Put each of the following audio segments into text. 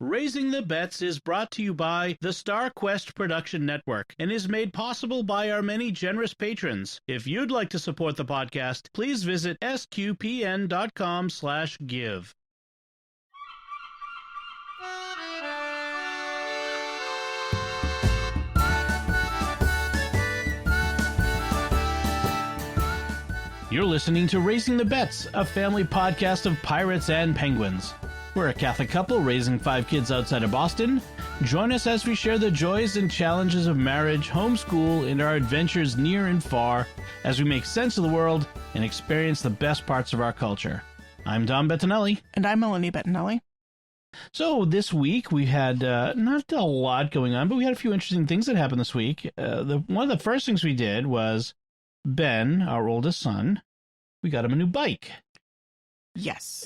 Raising the Bets is brought to you by the Star Quest Production Network and is made possible by our many generous patrons. If you'd like to support the podcast, please visit sqpn.com/give. You're listening to Raising the Bets, a family podcast of pirates and penguins. We're a Catholic couple raising 5 kids outside of Boston. Join us as we share the joys and challenges of marriage, homeschool, and our adventures near and far as we make sense of the world and experience the best parts of our culture. I'm Don Bettinelli. And I'm Melanie Bettinelli. So this week we had not a lot going on, but we had a few interesting things that happened this week. One of the first things we did was Ben, our oldest son, we got him a new bike. Yes.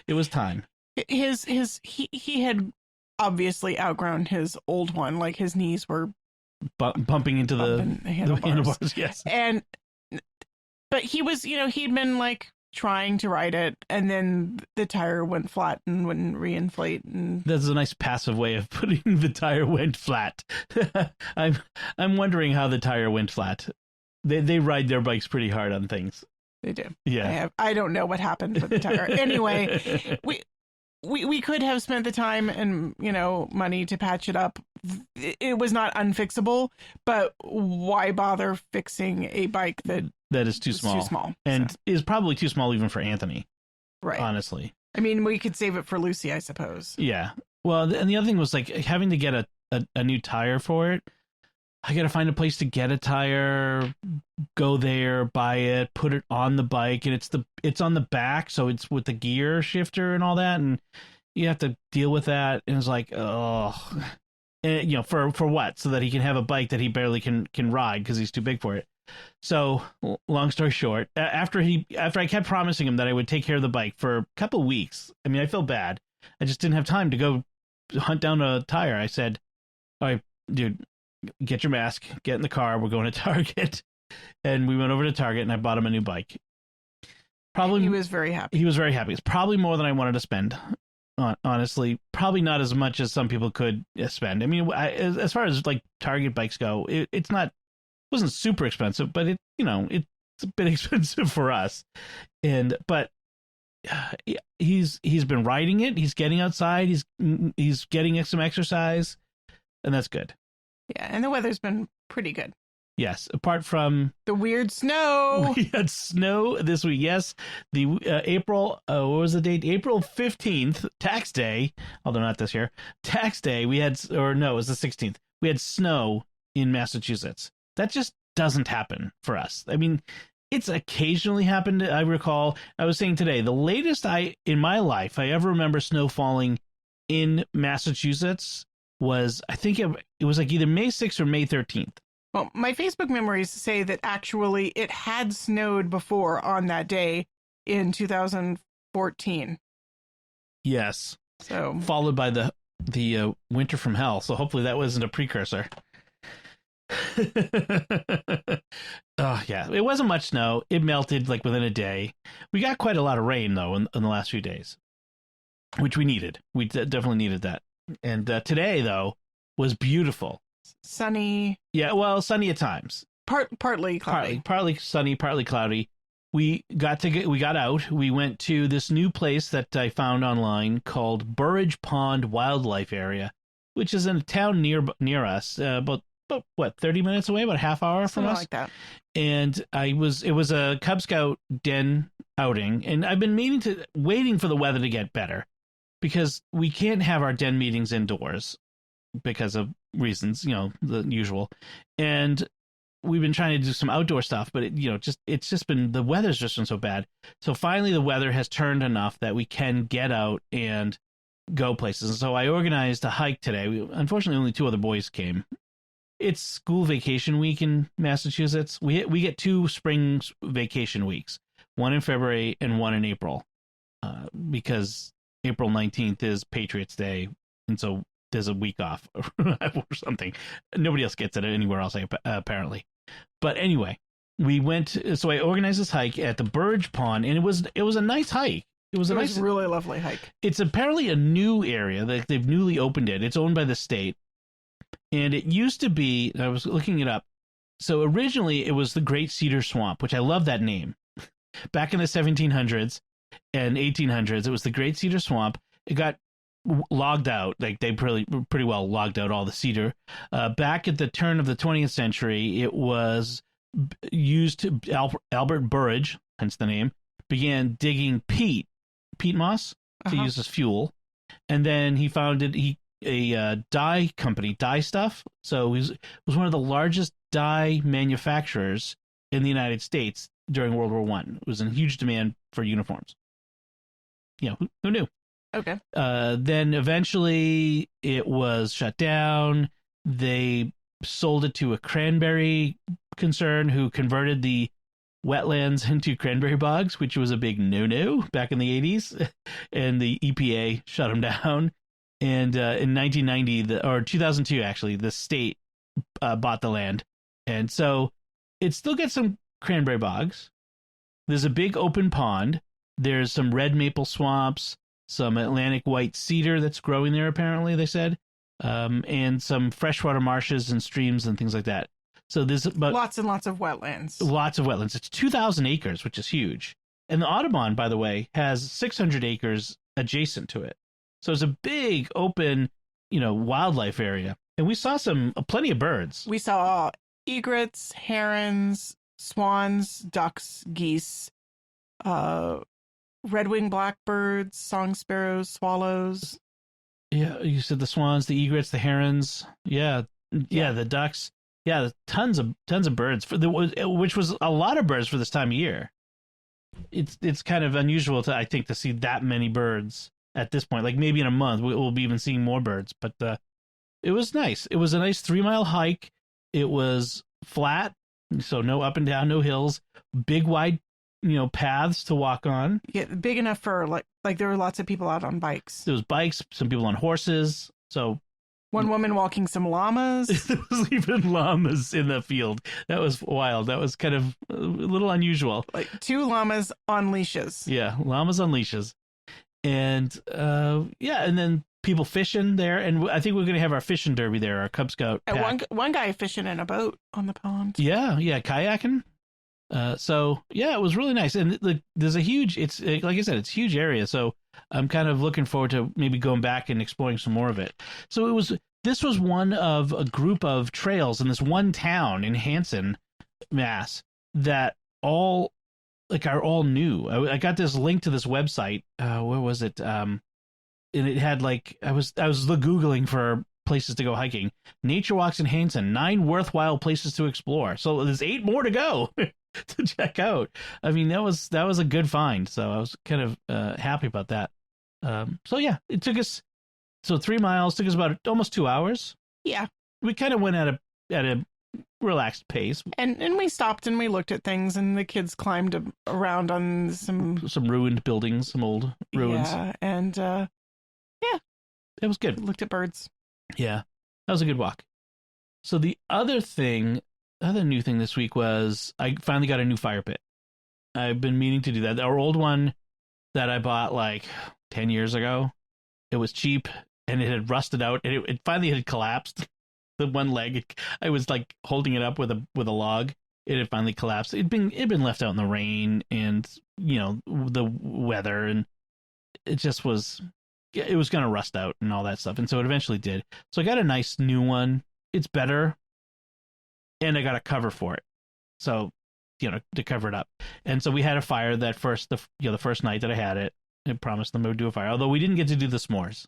It was time. He had obviously outgrown his old one, like his knees were bumping into the handlebars. Yes. But he was, he'd been like trying to ride it, and then the tire went flat and wouldn't reinflate. And that's a nice passive way of putting the tire went flat. I'm wondering how the tire went flat. They ride their bikes pretty hard on things. They do. Yeah. I don't know what happened with the tire. Anyway, we could have spent the time and, money to patch it up. It was not unfixable, but why bother fixing a bike that is too small? And is probably too small even for Anthony. Right. Honestly. I mean, we could save it for Lucy, I suppose. Yeah. Well, and the other thing was like having to get a new tire for it. I got to find a place to get a tire, go there, buy it, put it on the bike, and it's on the back, so it's with the gear shifter and all that, and you have to deal with that, and it's like, oh, and, for what? So that he can have a bike that he barely can ride because he's too big for it. So, long story short, after I kept promising him that I would take care of the bike for a couple weeks, I mean, I feel bad. I just didn't have time to go hunt down a tire. I said, all right, dude, get your mask, get in the car, we're going to Target. And we went over to Target and I bought him a new bike. Probably he was very happy. He was very happy. It's probably more than I wanted to spend. Honestly, probably not as much as some people could spend. I mean, as far as like Target bikes go, it wasn't super expensive, but it's a bit expensive for us. But he's been riding it. He's getting outside. He's getting some exercise, and that's good. Yeah, and the weather's been pretty good. Yes, apart from the weird snow. We had snow this week. Yes, the April, what was the date? April 15th, tax day, although not this year. Tax day, it was the 16th. We had snow in Massachusetts. That just doesn't happen for us. I mean, it's occasionally happened. I recall, I was saying today, the latest in my life I ever remember snow falling in Massachusetts was, I think it was like either May 6th or May 13th. Well, my Facebook memories say that actually it had snowed before on that day in 2014. Yes. So followed by the winter from hell. So hopefully that wasn't a precursor. Oh yeah, it wasn't much snow. It melted like within a day. We got quite a lot of rain though in the last few days, which we needed. We definitely needed that. And today, though, was beautiful. Sunny. Yeah, well, sunny at times. Partly cloudy. Partly sunny, partly cloudy. We got out. We went to this new place that I found online called Burridge Pond Wildlife Area, which is in a town near us, about 30 minutes away, about a half hour from us. Something like that. And it was a Cub Scout den outing, and I've been waiting for the weather to get better. Because we can't have our den meetings indoors because of reasons, the usual. And we've been trying to do some outdoor stuff, but the weather's just been so bad. So finally the weather has turned enough that we can get out and go places. And so I organized a hike today. Unfortunately, only 2 other boys came. It's school vacation week in Massachusetts. We get 2 spring vacation weeks, one in February and one in April, because April 19th is Patriots Day, and so there's a week off or something. Nobody else gets it anywhere else, apparently. But anyway, we went. So I organized this hike at the Burridge Pond, and it was a nice hike. It was It a was nice, a really lovely hike. it's apparently a new area. They've newly opened it. It's owned by the state. And it used to be, I was looking it up. So originally it was the Great Cedar Swamp, which I love that name. Back in the 1700s and 1800s, it was the Great Cedar Swamp. It got logged out. Like they pretty well logged out all the cedar. Back at the turn of the 20th century, it was used to, Albert Burridge, hence the name, began digging peat moss to use as fuel. And then he founded a dye company, Dye Stuff. So he was one of the largest dye manufacturers in the United States during World War One. It was in huge demand for uniforms. Who knew? Okay. Then eventually it was shut down. They sold it to a cranberry concern who converted the wetlands into cranberry bogs, which was a big no-no back in the 80s. And the EPA shut them down. And in 1990, or 2002, actually, the state bought the land. And so it still gets some cranberry bogs. There's a big open pond. There's some red maple swamps, some Atlantic white cedar that's growing there, apparently, they said, and some freshwater marshes and streams and things like that. So there's lots and lots of wetlands. Lots of wetlands. It's 2,000 acres, which is huge. And the Audubon, by the way, has 600 acres adjacent to it. So it's a big open, wildlife area. And we saw plenty of birds. We saw egrets, herons, swans, ducks, geese, red-winged blackbirds, song sparrows, swallows. Yeah, you said the swans, the egrets, the herons. Yeah, the ducks. Yeah, tons of birds which was a lot of birds for this time of year. It's kind of unusual to see that many birds at this point. Like maybe in a month we'll be even seeing more birds, but it was nice. It was a nice 3-mile hike. It was flat, so no up and down, no hills, big wide, paths to walk on. Yeah, big enough for like there were lots of people out on bikes. There was bikes, some people on horses. So one woman walking some llamas. There was even llamas in the field. That was wild. That was kind of a little unusual. Like 2 llamas on leashes. Yeah, llamas on leashes. And and then people fishing there. And I think we're going to have our fishing derby there, our Cub Scout pack. One guy fishing in a boat on the pond. Yeah, kayaking. It was really nice. And there's a huge, it's like I said, it's a huge area. So I'm kind of looking forward to maybe going back and exploring some more of it. So this was one of a group of trails in this one town in Hanson, Mass, that are all new. I got this link to this website. Where was it? And it had I was Googling for places to go hiking. Nature walks in Hanson, 9 worthwhile places to explore. So there's 8 more to go to check out. I mean, that was a good find. So I was kind of happy about that. It took us 3 miles, took us about almost 2 hours. Yeah. We kind of went at a relaxed pace. And we stopped and we looked at things, and the kids climbed around on some ruined buildings, some old ruins. Yeah, and it was good. Looked at birds. Yeah, that was a good walk. So the other new thing this week was I finally got a new fire pit. I've been meaning to do that. Our old one that I bought 10 years ago, it was cheap and it had rusted out, and it finally had collapsed. The one leg, I was holding it up with a log. It had finally collapsed. It'd been left out in the rain and the weather, and it just was. It was going to rust out and all that stuff, and so it eventually did. So I got a nice new one. It's better, and I got a cover for it, so to cover it up. And so we had a fire the first night that I had it. I promised them I would do a fire, although we didn't get to do the s'mores.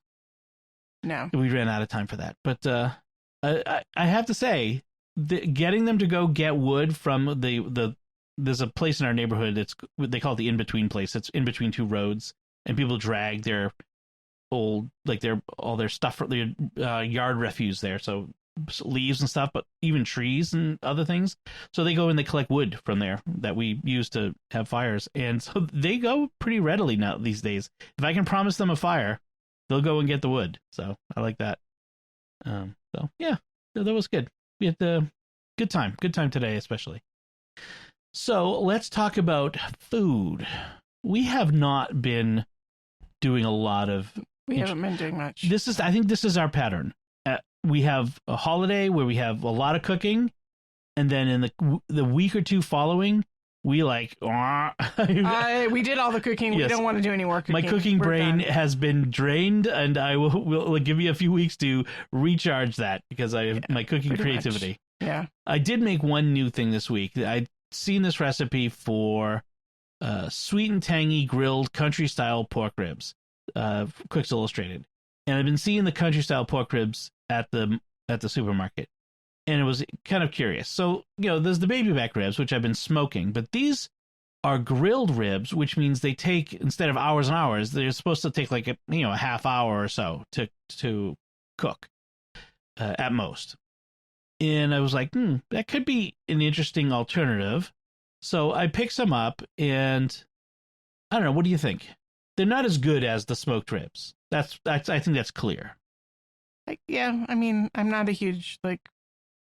No, we ran out of time for that. But I have to say, getting them to go get wood from there's a place in our neighborhood. They call it the in-between place. It's in between 2 roads, and people drag their old all their stuff, their yard refuse there. So leaves and stuff, but even trees and other things. So they go and they collect wood from there that we use to have fires, and so they go pretty readily now these days. If I can promise them a fire, they'll go and get the wood. So I like that. So yeah, that was good. We had the good time today, especially. So let's talk about food. We have not been doing a lot of. We haven't been doing much. I think this is our pattern. We have a holiday where we have a lot of cooking, and then in the week or two following, we like. We did all the cooking. Yes. We don't want to do any more cooking. My cooking brain has been drained, and I will give you a few weeks to recharge that because I have my cooking creativity. Much. Yeah. I did make one new thing this week. I'd seen this recipe for sweet and tangy grilled country style pork ribs, Cook's Illustrated, and I've been seeing the country style pork ribs at the supermarket. And it was kind of curious. So, there's the baby back ribs, which I've been smoking, but these are grilled ribs, which means they take, instead of hours and hours, they're supposed to take like a half hour or so to cook at most. And I was like, that could be an interesting alternative. So I picked some up, and I don't know. What do you think? They're not as good as the smoked ribs. I think that's clear. Yeah, I mean, I'm not a huge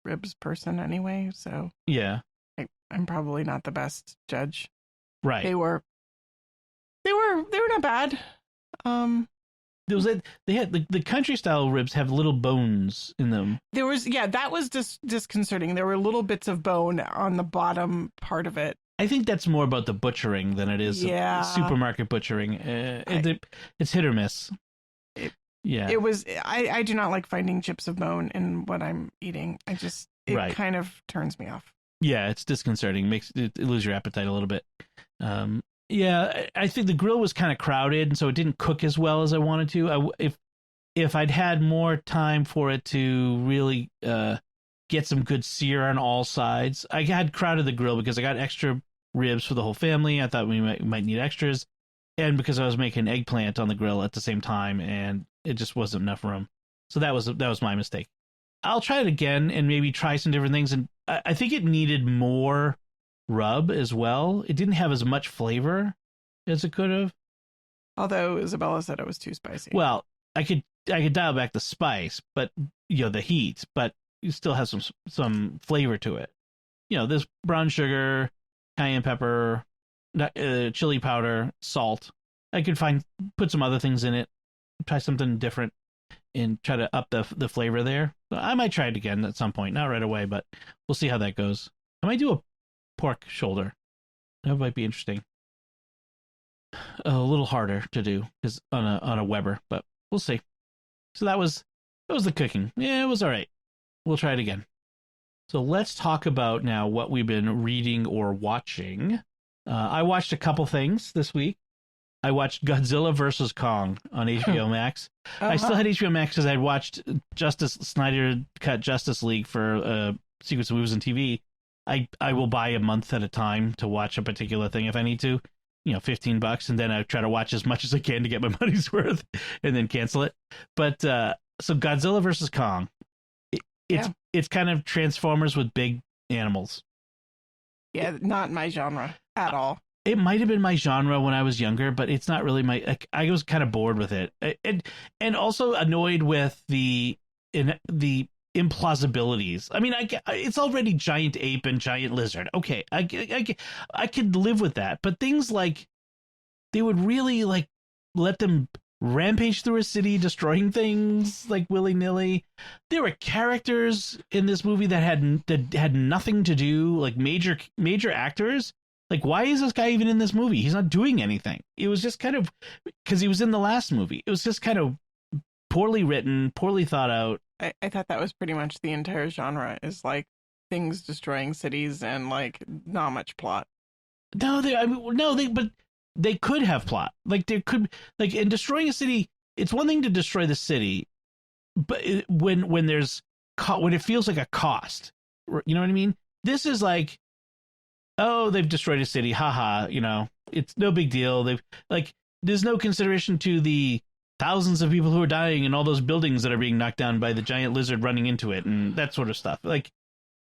ribs person anyway, so yeah, I'm probably not the best judge. Right. They were not bad. They had the country style ribs have little bones in them. That was just disconcerting. There were little bits of bone on the bottom part of it. I think that's more about the butchering than it is supermarket butchering. It's hit or miss. It was. I do not like finding chips of bone in what I'm eating. It kind of turns me off. Yeah, it's disconcerting. Makes it lose your appetite a little bit. I think the grill was kind of crowded, and so it didn't cook as well as I wanted to. If I'd had more time for it to really get some good sear on all sides, I had crowded the grill because I got extra ribs for the whole family. I thought we might need extras, and because I was making eggplant on the grill at the same time, and it just wasn't enough room. So that was my mistake. I'll try it again and maybe try some different things. And I think it needed more rub as well. It didn't have as much flavor as it could have. Although Isabella said it was too spicy. Well, I could dial back the spice, but the heat, but you still have some flavor to it. There's brown sugar, cayenne pepper, chili powder, salt. I could put some other things in it, try something different, and try to up the flavor there. So I might try it again at some point, not right away, but we'll see how that goes. I might do a pork shoulder. That might be interesting. A little harder to do because on a Weber, but we'll see. So that was the cooking. Yeah, it was all right. We'll try it again. So let's talk about now what we've been reading or watching. I watched a couple things this week. I watched Godzilla vs. Kong on HBO Max. I still had HBO Max because I'd watched Snyder cut Justice League for Secrets of Movies and TV. I will buy a month at a time to watch a particular thing if I need to, $15, and then I try to watch as much as I can to get my money's worth, and then cancel it. But so Godzilla vs. Kong, it's kind of Transformers with big animals. Yeah, not my genre at all. It might have been my genre when I was younger, but it's not really my. I was kind of bored with it, and also annoyed with the implausibilities. I mean, it's already giant ape and giant lizard. Okay, I could live with that, but things like they would really let them rampage through a city, destroying things willy nilly. There were characters in this movie that had nothing to do, major actors. Why is this guy even in this movie? He's not doing anything. It was just kind of because he was in the last movie. It was just kind of poorly written, poorly thought out. I thought that was pretty much the entire genre is things destroying cities and not much plot. No, but they could have plot. There could in destroying a city. It's one thing to destroy the city, but when it feels like a cost, you know what I mean? This is oh, they've destroyed a city. Haha, it's no big deal. There's no consideration to the thousands of people who are dying and all those buildings that are being knocked down by the giant lizard running into it and that sort of stuff. I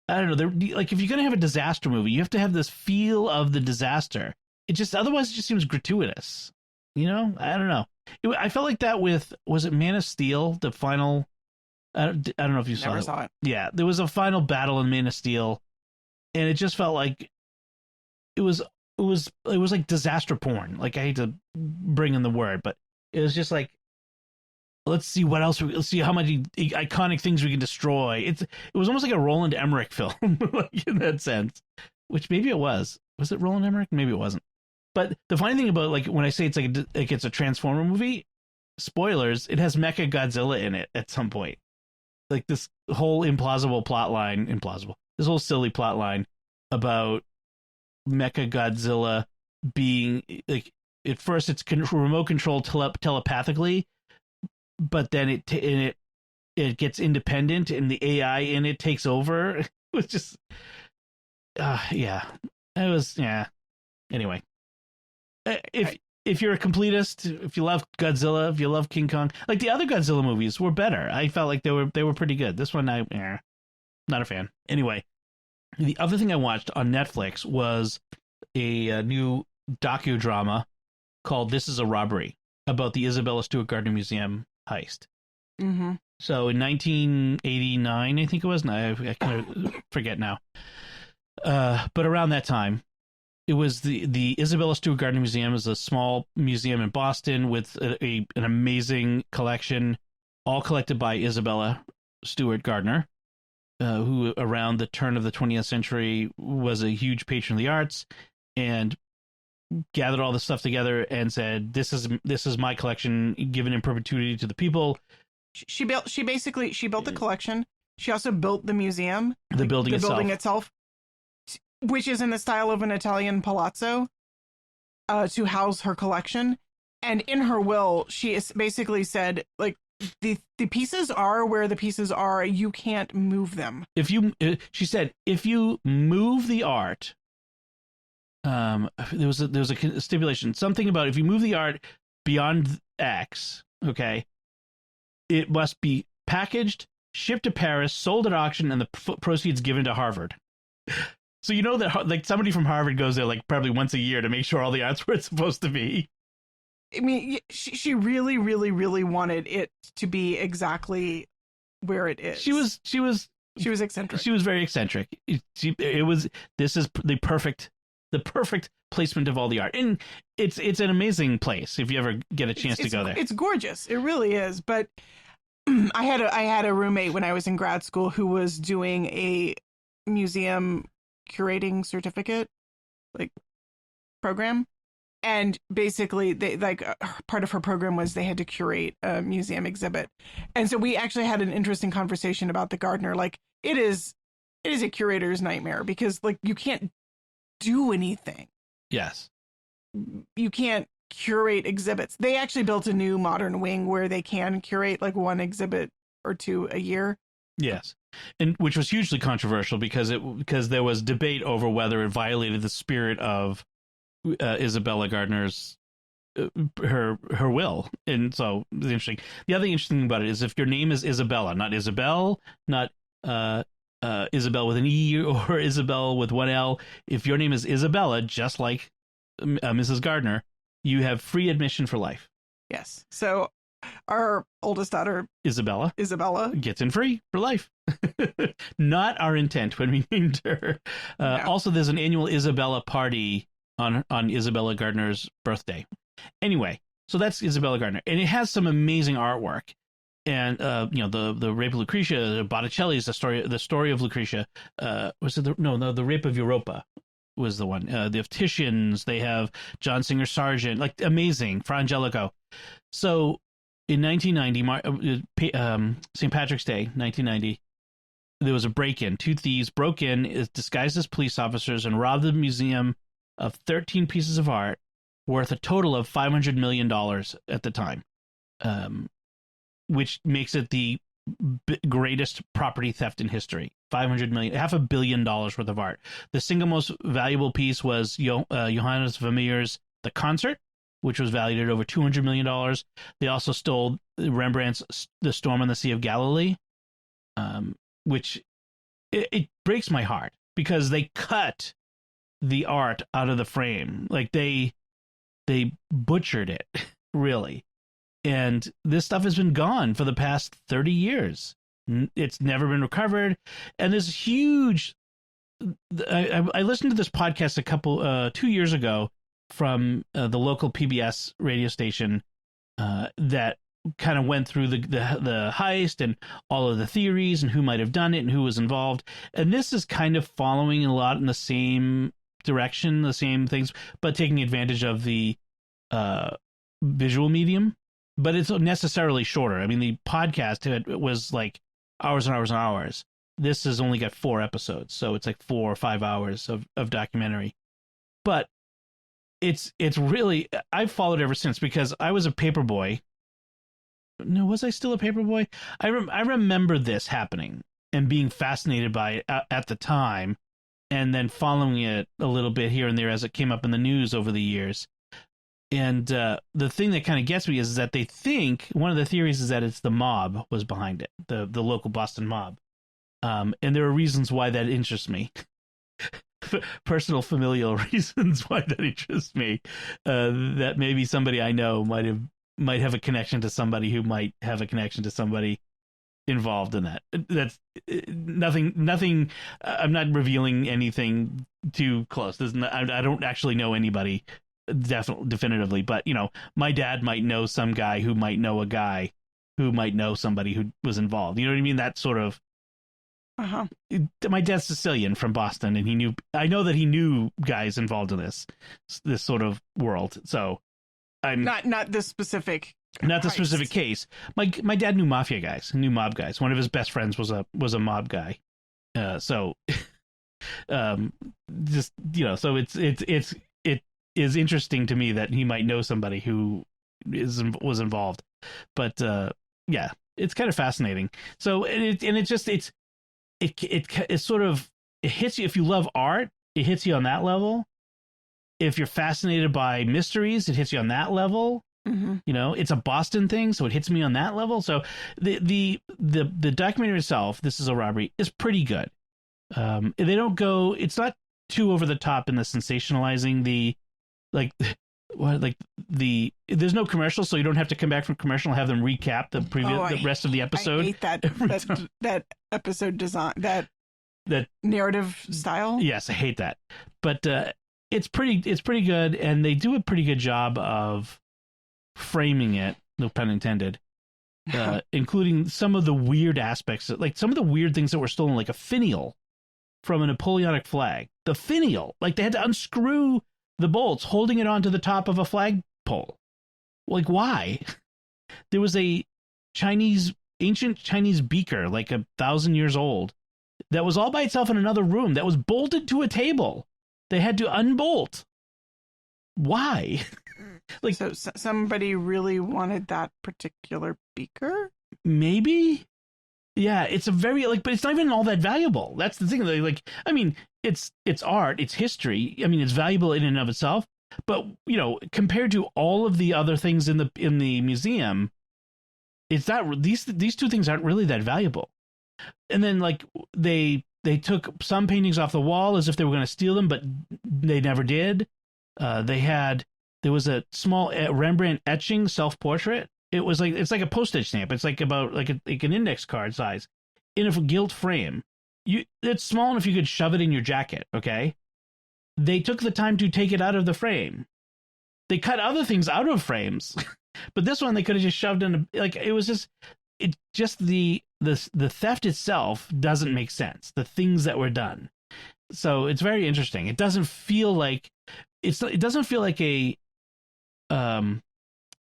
don't know. If you're going to have a disaster movie, you have to have this feel of the disaster. Otherwise it just seems gratuitous. I don't know. I felt like that with, was it Man of Steel? The final, I don't know if you Never saw it. Yeah. There was a final battle in Man of Steel and it just felt like it was like disaster porn. I hate to bring in the word, but It was just like, let's see what else. Let's see how many iconic things we can destroy. It was almost like a Roland Emmerich film, like in that sense. Which maybe it was. Was it Roland Emmerich? Maybe it wasn't. But the funny thing about like when I say it's it's a Transformer movie, spoilers, it has Mecha Godzilla in it at some point. Like this whole implausible. This whole silly plot line about Mecha Godzilla being like at first it's remote controlled telepathically, but then it gets independent and the AI in it takes over. It was just yeah. It was anyway. If you're a completist, if you love Godzilla, if you love King Kong, like the other Godzilla movies were better. I felt like they were pretty good. This one, not a fan. Anyway, the other thing I watched on Netflix was a new docudrama called "This Is a Robbery" about the Isabella Stewart Gardner Museum heist. Mm-hmm. So in 1989, I think it was. I kind of forget now. But around that time. It was the Isabella Stewart Gardner Museum is a small museum in Boston with an amazing collection, all collected by Isabella Stewart Gardner, who around the turn of the 20th century was a huge patron of the arts and gathered all this stuff together and said, this is my collection given in perpetuity to the people. She built the collection. She also built the museum, the building itself. Which is in the style of an Italian palazzo, to house her collection. And in her will, she is basically said, like, the pieces are where the pieces are. You can't move them. She said, if you move the art, there was a stipulation, something about if you move the art beyond X, okay, it must be packaged, shipped to Paris, sold at auction, and the proceeds given to Harvard. So you know that like somebody from Harvard goes there like probably once a year to make sure all the art's where it's supposed to be. I mean, she really, really, really wanted it to be exactly where it is. She was eccentric. She was very eccentric. This is the perfect placement of all the art, and it's an amazing place if you ever get a chance to go there. It's gorgeous. It really is. But I had a roommate when I was in grad school who was doing a museum curating certificate like program, and basically they part of her program was they had to curate a museum exhibit, and so we actually had an interesting conversation about the Gardner. Like it is a curator's nightmare because like you can't do anything. Yes, you can't curate exhibits. They actually built a new modern wing where they can curate like one exhibit or two a year. Yes. And which was hugely controversial because there was debate over whether it violated the spirit of Isabella Gardner's her will. And so it's interesting. The other interesting thing about it is if your name is Isabella, not Isabel, not Isabel with an E or Isabel with one L. If your name is Isabella, just like Mrs. Gardner, you have free admission for life. Yes. So our oldest daughter, Isabella, gets in free for life. Not our intent when we named her. No. Also, there's an annual Isabella party on Isabella Gardner's birthday. Anyway, so that's Isabella Gardner, and it has some amazing artwork. And the Rape of Lucretia, Botticelli's the story of Lucretia. Was it the Rape of Europa was the one. They have Titian's. They have John Singer Sargent. Like amazing, Fra Angelico. So. In 1990, St. Patrick's Day, 1990, there was a break-in. Two thieves broke in, disguised as police officers, and robbed the museum of 13 pieces of art worth a total of $500 million at the time, which makes it the greatest property theft in history. $500 million, $500 million worth of art. The single most valuable piece was Johannes Vermeer's The Concert, which was valued at over $200 million. They also stole Rembrandt's The Storm on the Sea of Galilee, which it breaks my heart because they cut the art out of the frame. Like they butchered it, really. And this stuff has been gone for the past 30 years. It's never been recovered. And there's huge... I listened to this podcast 2 years ago from the local PBS radio station that kind of went through the heist and all of the theories and who might have done it and who was involved. And this is kind of following a lot in the same direction, the same things, but taking advantage of the visual medium. But it's necessarily shorter. I mean, the podcast it was like hours and hours and hours. This has only got 4 episodes, so it's like 4 or 5 hours of documentary. But it's really, I've followed ever since, because I was a paper boy. No, was I still a paper boy? I remember this happening and being fascinated by it at the time, and then following it a little bit here and there as it came up in the news over the years. And the thing that kind of gets me is that they think, one of the theories is that it's the mob was behind it, the local Boston mob. And there are reasons why that interests me. Personal familial reasons why that interests me. That maybe somebody I know might have a connection to somebody who might have a connection to somebody involved in that. That's nothing. I'm not revealing anything too close. I don't actually know anybody definitively, but my dad might know some guy who might know a guy who might know somebody who was involved. You know what I mean? That sort of. Uh-huh. My dad's Sicilian from Boston, and I know that he knew guys involved in this sort of world. So I'm not this specific, not the heist. specific case. My dad knew mafia guys, knew mob guys. One of his best friends was a mob guy. So just so it is interesting to me that he might know somebody who was involved. But yeah, it's kind of fascinating. So it sort of, it hits you. If you love art, it hits you on that level. If you're fascinated by mysteries, it hits you on that level. Mm-hmm. It's a Boston thing, so it hits me on that level. So the documentary itself, This Is a Robbery, is pretty good. They don't go, it's not too over the top in the sensationalizing there's no commercial, so you don't have to come back from commercial and have them recap the rest of the episode. I hate that episode design, that narrative style. Yes, I hate that. But it's pretty good, and they do a pretty good job of framing it, no pun intended, including some of the weird aspects, like some of the weird things that were stolen, like a finial from a Napoleonic flag. The finial, like they had to unscrew the bolts, holding it onto the top of a flagpole. Like, why? There was a ancient Chinese beaker, like 1,000 years old, that was all by itself in another room that was bolted to a table. They had to unbolt. Why? Like, so somebody really wanted that particular beaker? Maybe. Yeah, it's a very but it's not even all that valuable. That's the thing. I mean, it's art, it's history. I mean, it's valuable in and of itself. But compared to all of the other things in the museum, it's not. These two things aren't really that valuable. And then they took some paintings off the wall as if they were going to steal them, but they never did. There was a small Rembrandt etching self-portrait. It's like a postage stamp. It's like about like an index card size in a gilt frame. It's small enough you could shove it in your jacket. Okay. They took the time to take it out of the frame. They cut other things out of frames, but this one they could have just shoved in. The theft itself doesn't make sense. The things that were done. So it's very interesting. It doesn't feel like a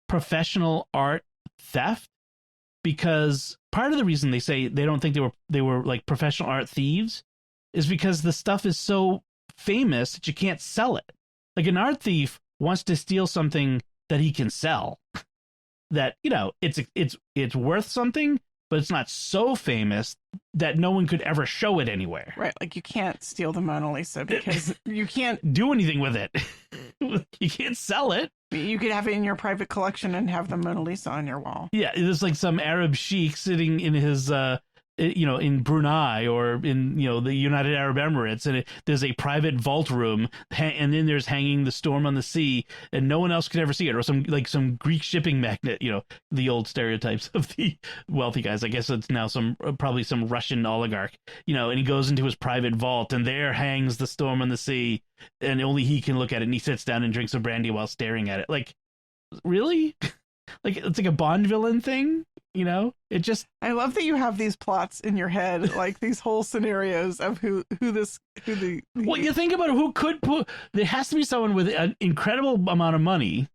professional art theft, because part of the reason they say they don't think they were like professional art thieves is because the stuff is so famous that you can't sell it. Like an art thief wants to steal something that he can sell, that it's worth something, but it's not so famous that no one could ever show it anywhere. Right, like you can't steal the Mona Lisa because you can't do anything with it. You can't sell it. You could have it in your private collection and have the Mona Lisa on your wall. Yeah, there's like some Arab sheikh sitting in his in Brunei or in the United Arab Emirates, and there's a private vault room, and then there's hanging The Storm on the Sea, and no one else could ever see it, or some Greek shipping magnate, the old stereotypes of the wealthy guys. I guess it's now probably some Russian oligarch, and he goes into his private vault, and there hangs The Storm on the Sea, and only he can look at it, and he sits down and drinks a brandy while staring at it. Like, really? Like it's like a Bond villain thing, you know? It just I love that you have these plots in your head, like these whole scenarios of who the well, you think about it, who could put there has to be someone with an incredible amount of money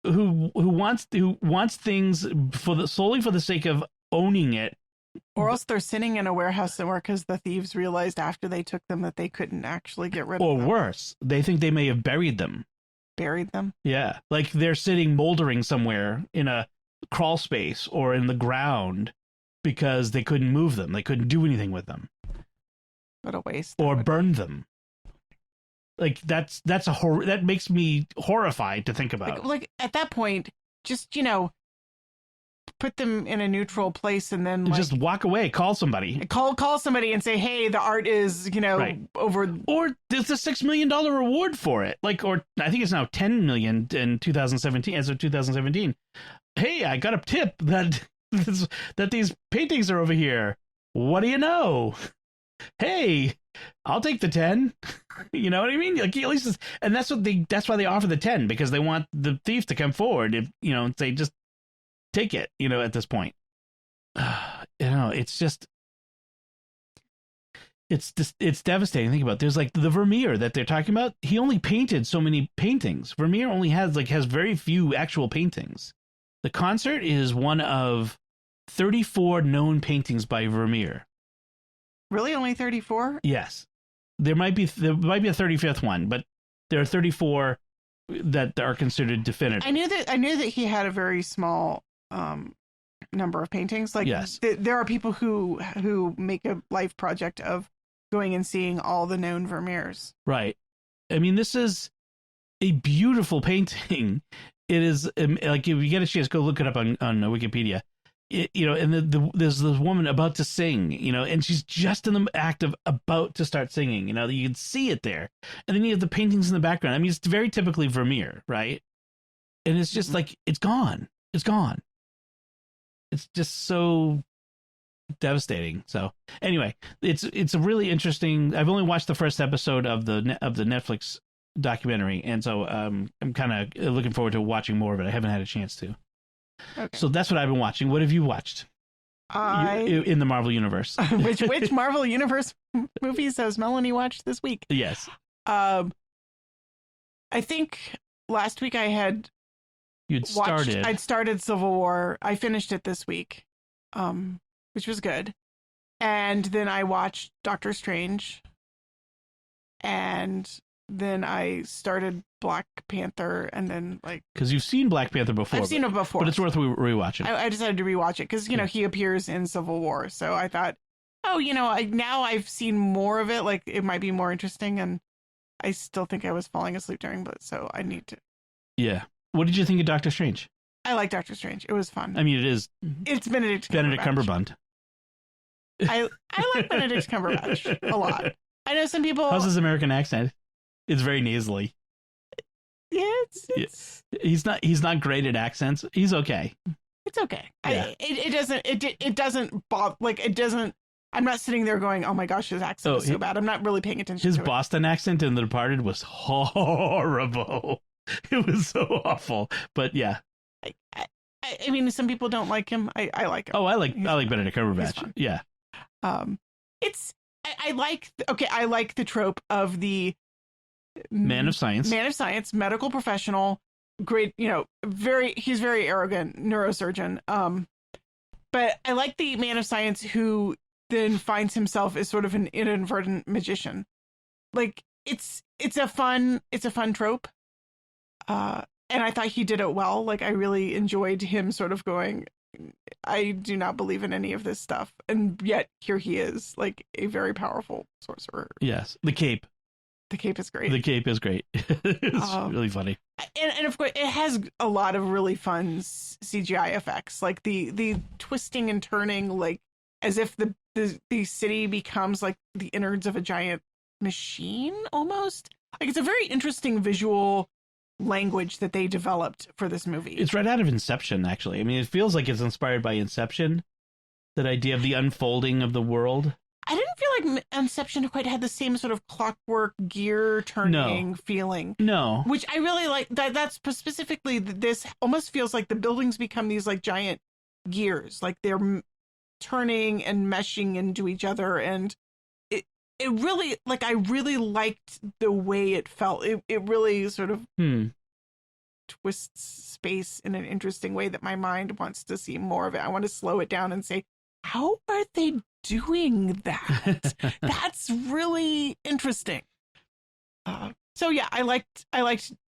who wants things solely for the sake of owning it. Or else they're sitting in a warehouse somewhere because the thieves realized after they took them that they couldn't actually get rid of Or them. worse, they think they may have buried them. Buried them? Yeah, like they're sitting moldering somewhere in a crawl space or in the ground because they couldn't move them. They couldn't do anything with them. What a waste. Or burn them. Like that's that makes me horrified to think about. Like at that point, just, put them in a neutral place and then just walk away, call somebody. Call somebody and say, hey, the art is, right. over. Or there's a $6 million reward for it. Like, or I think it's now 10 million in 2017, as of 2017. Hey, I got a tip that these paintings are over here. What do you know? Hey, I'll take the 10. You know what I mean? Like, at least and that's why they offer the 10, because they want the thieves to come forward, if, and say, just take it, at this point. It's just, it's devastating. Think about it. There's like the Vermeer that they're talking about. He only painted so many paintings. Vermeer only has very few actual paintings. The Concert is one of 34 known paintings by Vermeer. Really, only 34? Yes, there might be a 35th one, but there are 34 that are considered definitive. I knew that he had a very small number of paintings. Like, yes. There are people who make a life project of going and seeing all the known Vermeers. Right. I mean, this is a beautiful painting. It is like, if you get a chance, go look it up on Wikipedia. And there's this woman about to sing, and she's just in the act of about to start singing. You can see it there, and then you have the paintings in the background. I mean, it's very typically Vermeer, right? And it's just like it's gone. It's gone. It's just so devastating. So anyway, it's a really interesting. I've only watched the first episode of the Netflix documentary, and so I'm kind of looking forward to watching more of it. I haven't had a chance to. Okay. So that's what I've been watching. What have you watched? In the Marvel Universe. which Marvel Universe movies has Melanie watched this week? Yes. I think last week I'd started Civil War. I finished it this week, which was good. And then I watched Doctor Strange. And then I started Black Panther, and then because you've seen Black Panther before. I've seen it before, but it's worth rewatching. I decided to rewatch it because he appears in Civil War, so I thought, now I've seen more of it, like it might be more interesting, and I still think I was falling asleep during, but so I need to. Yeah. What did you think of Doctor Strange? I like Doctor Strange. It was fun. I mean, It's Benedict Cumberbatch. I like Benedict Cumberbatch a lot. I know some people. How's his American accent? It's very nasally. Yeah, he's not great at accents. He's okay. It's okay. Yeah. It doesn't bother. Like, it doesn't. I'm not sitting there going, "Oh my gosh, his accent is so bad." I'm not really paying attention. His to Boston accent in The Departed was horrible. It was so awful. But yeah. I mean, some people don't like him. I like him. Oh, I like Benedict Cumberbatch. Yeah. I like the trope of the man of science, medical professional, great, he's very arrogant neurosurgeon. But I like the man of science who then finds himself as sort of an inadvertent magician. Like, it's a fun trope. And I thought he did it well. Like, I really enjoyed him sort of going, I do not believe in any of this stuff. And yet here he is, like a very powerful sorcerer. Yes. The cape is great. It's really funny. And of course, it has a lot of really fun CGI effects, like the twisting and turning, like as if the city becomes like the innards of a giant machine almost. Like, it's a very interesting visual language that they developed for this movie. It's right out of Inception, actually. I mean, it feels like it's inspired by Inception, that idea of the unfolding of the world. I didn't feel feel like Inception quite had the same sort of clockwork gear turning feeling. No. Which I really like. That's specifically, this almost feels like the buildings become these like giant gears, like they're turning and meshing into each other, and it really, like, I really liked the way it felt. It really sort of twists space in an interesting way that my mind wants to see more of it. I want to slow it down and say, how are they doing that? That's really interesting. So yeah, I liked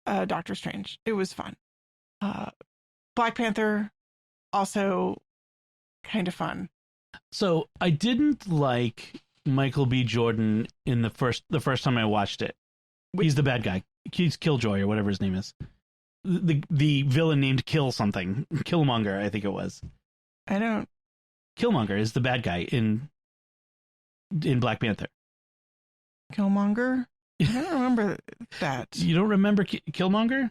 Doctor Strange. It was fun. Black Panther, also kind of fun. So I didn't like Michael B. Jordan in the first time I watched it. He's the bad guy. He's Killjoy or whatever his name is. The villain named Killmonger, I think it was. Killmonger is the bad guy in Black Panther. Killmonger? I don't remember that. You don't remember Killmonger?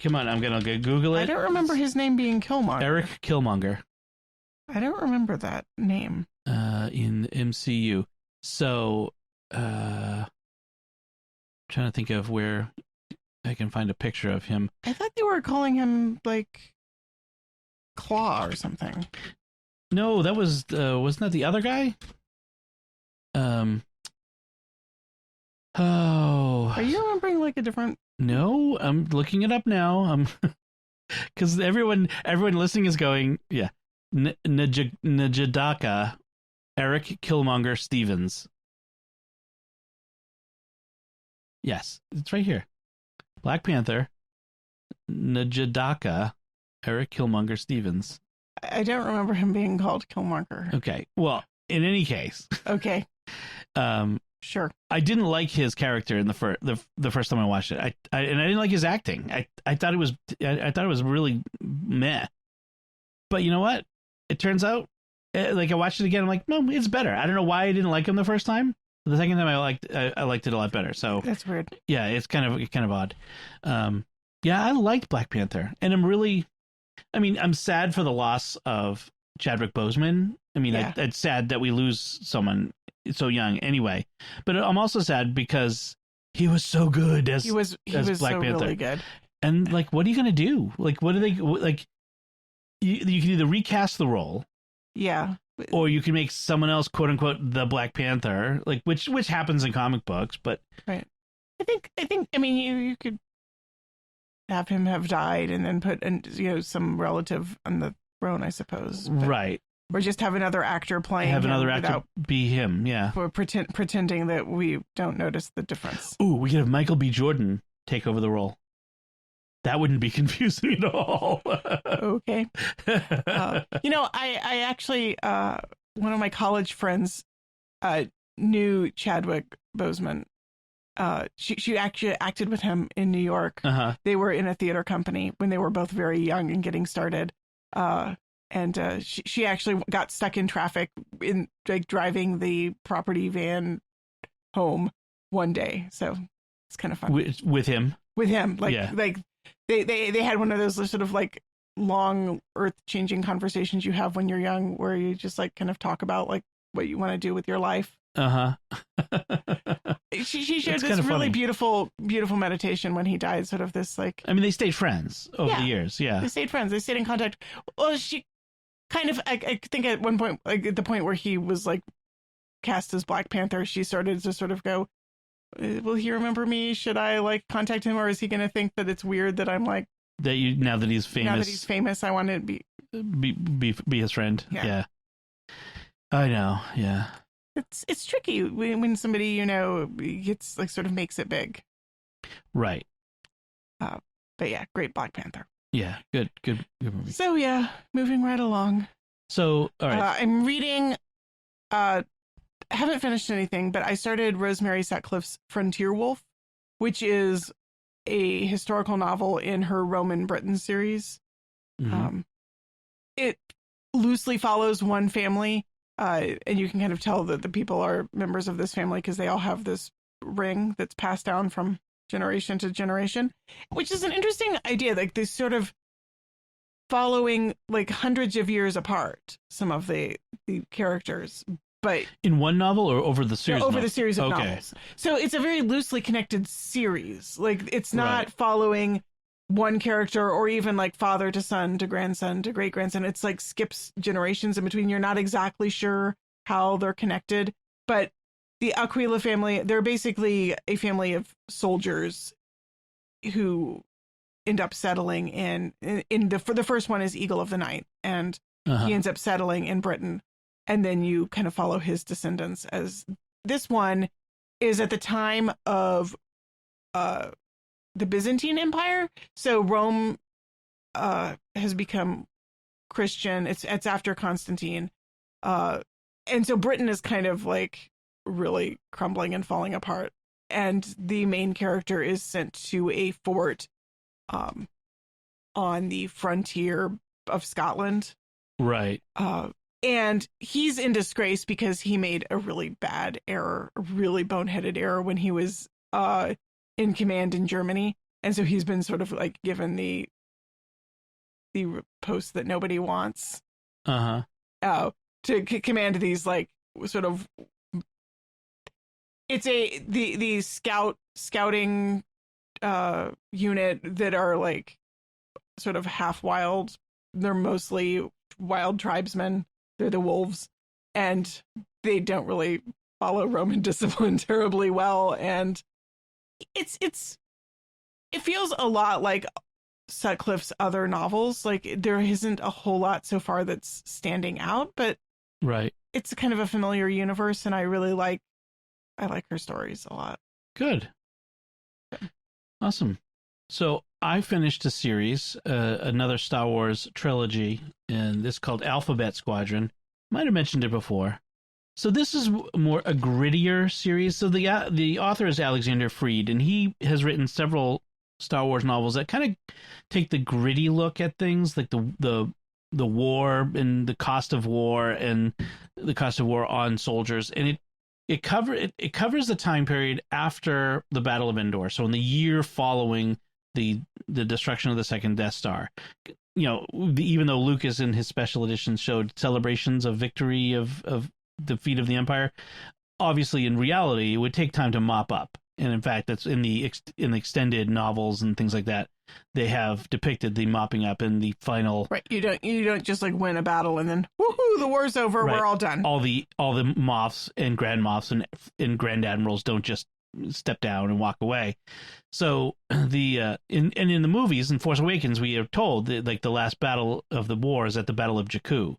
Come on, I'm gonna Google it. I don't remember his name being Killmonger. Eric Killmonger. I don't remember that name. In MCU. So, trying to think of where I can find a picture of him. I thought they were calling him like Claw or something. No, that was wasn't that the other guy? Oh. Are you remembering like a different? No, I'm looking it up now. Because everyone listening is going, yeah, Najadaka, Eric Killmonger Stevens. Yes, it's right here. Black Panther, Najadaka, Eric Killmonger Stevens. I don't remember him being called Killmonger. Okay, well, in any case, okay, sure. I didn't like his character in the first time I watched it. I didn't like his acting. I thought it was really meh. But you know what? It turns out, like, I watched it again. I'm like, no, it's better. I don't know why I didn't like him the first time. The second time I liked it a lot better. So that's weird. Yeah, it's kind of odd. Yeah, I liked Black Panther, and I'm sad for the loss of Chadwick Boseman. I mean, yeah. It's sad that we lose someone so young anyway, but I'm also sad because he was so good as Black Panther. Really good. And like, what are you going to do? Like, what are they like? You can either recast the role. Yeah. Or you can make someone else, quote unquote, the Black Panther, like which happens in comic books, but right. I think. I mean, you could have him have died and then put some relative on the throne, I suppose. Right. Or just have another actor playing. Have another actor be him. Yeah. For pretending that we don't notice the difference. Ooh, we could have Michael B. Jordan take over the role. That wouldn't be confusing at all. Okay. I actually, one of my college friends knew Chadwick Boseman. She actually acted with him in New York. Uh-huh. They were in a theater company when they were both very young and getting started. And she actually got stuck in traffic in like driving the property van home one day. So it's kind of fun. With him? With him. Like they had one of those sort of like long earth-changing conversations you have when you're young, where you just like kind of talk about like what you want to do with your life. Uh-huh. She shared this really beautiful meditation when he died, sort of this like, I mean, they stayed friends over the years. Yeah. They stayed friends. They stayed in contact. Well, she kind of, I think at one point, like at the point where he was like cast as Black Panther, she started to sort of go, will he remember me? Should I like contact him, or is he going to think that it's weird that I'm like now that he's famous? I want to be his friend. Yeah. I know. Yeah. It's tricky when somebody gets like sort of makes it big. Right. But yeah, great Black Panther. Yeah. Good movie. So yeah, moving right along. So all right. I'm reading. Haven't finished anything, but I started Rosemary Sutcliffe's Frontier Wolf, which is a historical novel in her Roman Britain series. Mm-hmm. It loosely follows one family, and you can kind of tell that the people are members of this family because they all have this ring that's passed down from generation to generation, which is an interesting idea. Like this sort of following like hundreds of years apart, some of the characters. but in one novel or over the series? over the series of okay. novels. So it's a very loosely connected series. Like it's not Right. following one character or even like father to son to grandson to great grandson. It's like skips generations in between. You're not exactly sure how they're connected, but the Aquila family, they're basically a family of soldiers who end up settling for the first one is Eagle of the Night, and Uh-huh. he ends up settling in Britain, and then you kind of follow his descendants. As this one is at the time of the Byzantine Empire, so Rome has become Christian. It's after Constantine, and so Britain is kind of like really crumbling and falling apart, and the main character is sent to a fort on the frontier of Scotland. Right. And he's in disgrace because he made a really bad error, a really boneheaded error when he was in command in Germany. And so he's been sort of like given the post that nobody wants. To command these like sort of, it's the scouting unit that are like sort of half wild. They're mostly wild tribesmen. They're the wolves, and they don't really follow Roman discipline terribly well. And it feels a lot like Sutcliffe's other novels. Like there isn't a whole lot so far that's standing out, but right. It's kind of a familiar universe, and I like her stories a lot. Good. Awesome. So I finished a series, another Star Wars trilogy, and this is called Alphabet Squadron. Might have mentioned it before. So this is more a grittier series. So the author is Alexander Freed, and he has written several Star Wars novels that kind of take the gritty look at things, like the war and the cost of war and the cost of war on soldiers, and it covers the time period after the Battle of Endor. So in the year following the destruction of the second Death Star, even though Lucas in his special edition showed celebrations of victory of defeat of the Empire, obviously in reality it would take time to mop up. And in fact, that's in the extended novels and things like that. They have depicted the mopping up in the final. Right, you don't just like win a battle and then woohoo, the war's over, right. We're all done. All the moffs and grand moffs and grand admirals don't just step down and walk away. So in the movies in Force Awakens, we are told that like the last battle of the war is at the Battle of Jakku,